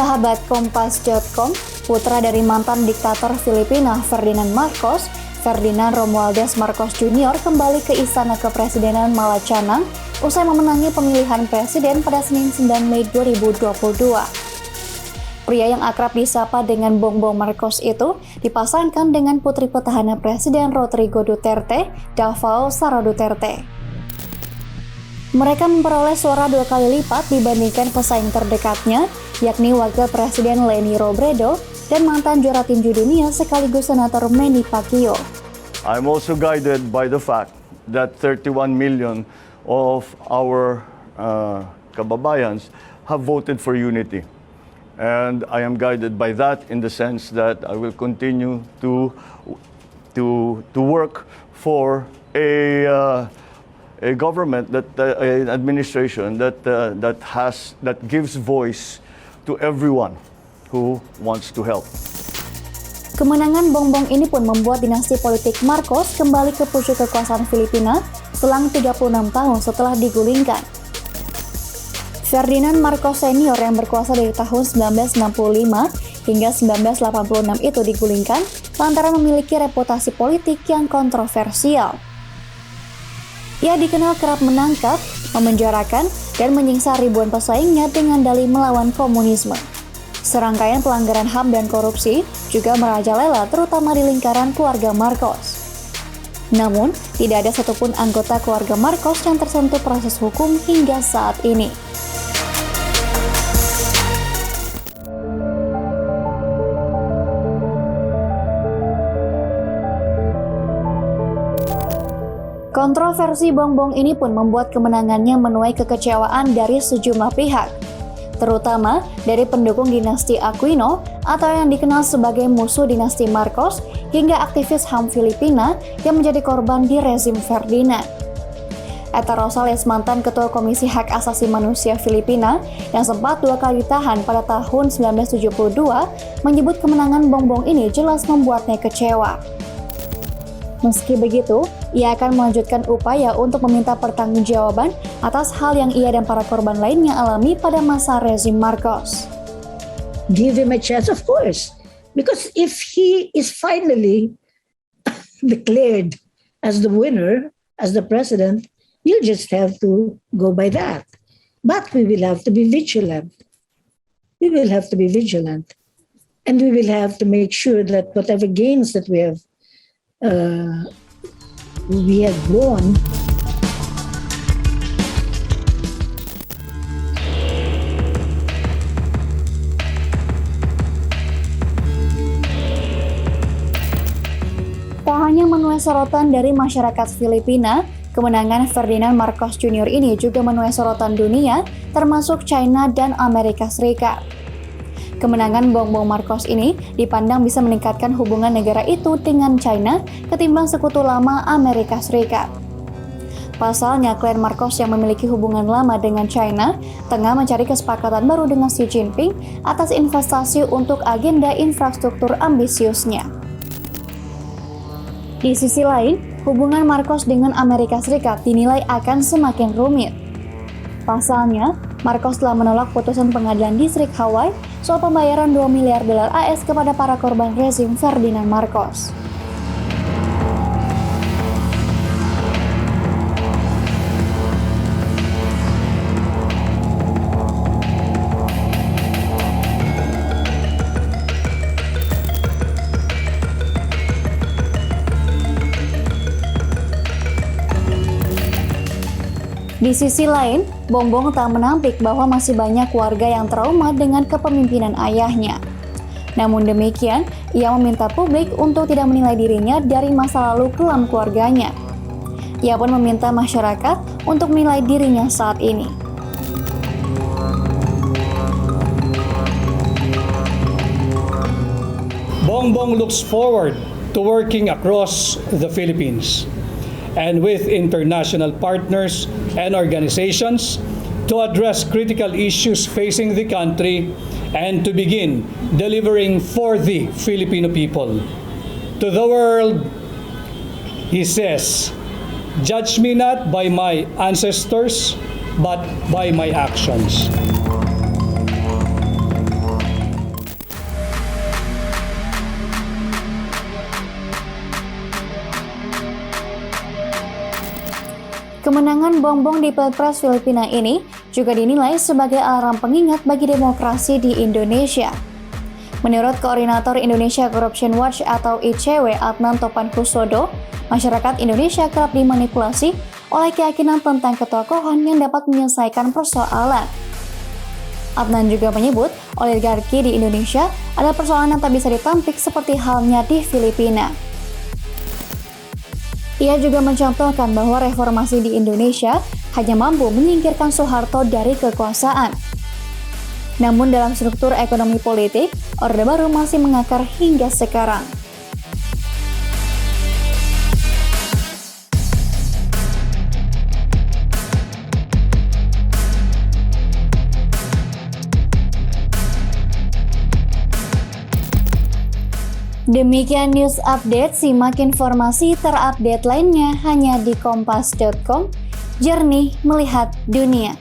Sahabat Kompas.com, putra dari mantan diktator Filipina Ferdinand Marcos, Ferdinand Romualdez Marcos Jr. kembali ke Istana Kepresidenan Malacañang usai memenangi pemilihan presiden pada Senin 9 Mei 2022. Pria yang akrab disapa dengan Bongbong Marcos itu dipasangkan dengan putri petahana Presiden Rodrigo Duterte, Davao Sara Duterte. Mereka memperoleh suara 2 kali lipat dibandingkan pesaing terdekatnya, yakni Wakil Presiden Leni Robredo dan mantan juara tinju dunia sekaligus Senator Manny Pacquiao. I'm also guided by the fact that 31 million of our kababayans have voted for unity. And I am guided by that in the sense that I will continue to work for a government an administration that gives voice to everyone who wants to help. Kemenangan Bongbong ini pun membuat dinasti politik Marcos kembali ke pucuk kekuasaan Filipina selang 36 tahun setelah digulingkan. Ferdinand Marcos Senior yang berkuasa dari tahun 1965 hingga 1986 itu digulingkan lantaran memiliki reputasi politik yang kontroversial. Ia dikenal kerap menangkap, memenjarakan, dan menyiksa ribuan pesaingnya dengan dalih melawan komunisme. Serangkaian pelanggaran HAM dan korupsi juga merajalela terutama di lingkaran keluarga Marcos. Namun, tidak ada satupun anggota keluarga Marcos yang tersentuh proses hukum hingga saat ini. Kontroversi Bongbong ini pun membuat kemenangannya menuai kekecewaan dari sejumlah pihak, terutama dari pendukung dinasti Aquino atau yang dikenal sebagai musuh dinasti Marcos hingga aktivis HAM Filipina yang menjadi korban di rezim Ferdinand. Eta Rosales, mantan Ketua Komisi Hak Asasi Manusia Filipina yang sempat 2 kali ditahan pada tahun 1972, menyebut kemenangan Bongbong ini jelas membuatnya kecewa. Meski begitu, ia akan melanjutkan upaya untuk meminta pertanggungjawaban atas hal yang ia dan para korban lainnya alami pada masa rezim Marcos. Give him a chance, of course. Because if he is finally declared as the winner, as the president, you'll just have to go by that. But we will have to be vigilant. We will have to be vigilant. And we will have to make sure that whatever gains that we have won. Tak hanya menuai sorotan dari masyarakat Filipina, kemenangan Ferdinand Marcos Jr. ini juga menuai sorotan dunia, termasuk China dan Amerika Serikat. Kemenangan Bongbong Marcos ini dipandang bisa meningkatkan hubungan negara itu dengan China ketimbang sekutu lama Amerika Serikat. Pasalnya, klan Marcos yang memiliki hubungan lama dengan China tengah mencari kesepakatan baru dengan Xi Jinping atas investasi untuk agenda infrastruktur ambisiusnya. Di sisi lain, hubungan Marcos dengan Amerika Serikat dinilai akan semakin rumit. Pasalnya, Marcos telah menolak putusan pengadilan distrik Hawaii soal pembayaran $2 miliar AS kepada para korban rezim Ferdinand Marcos. Di sisi lain, Bongbong tak menampik bahwa masih banyak warga yang trauma dengan kepemimpinan ayahnya. Namun demikian, ia meminta publik untuk tidak menilai dirinya dari masa lalu kelam keluarganya. Ia pun meminta masyarakat untuk menilai dirinya saat ini. Bongbong looks forward to working across the Philippines and with international partners and organizations to address critical issues facing the country and to begin delivering for the Filipino people. To the world, he says, "Judge me not by my ancestors, but by my actions." Kemenangan Bongbong di Pilpres Filipina ini juga dinilai sebagai alarm pengingat bagi demokrasi di Indonesia. Menurut Koordinator Indonesia Corruption Watch atau ICW Adnan Topan Husodo, masyarakat Indonesia kerap dimanipulasi oleh keyakinan tentang ketokohan yang dapat menyelesaikan persoalan. Adnan juga menyebut oligarki di Indonesia adalah persoalan yang tak bisa ditampik seperti halnya di Filipina. Ia juga mencontohkan bahwa reformasi di Indonesia hanya mampu menyingkirkan Soeharto dari kekuasaan. Namun dalam struktur ekonomi politik, Orde Baru masih mengakar hingga sekarang. Demikian news update, simak informasi terupdate lainnya hanya di kompas.com, jernih melihat dunia.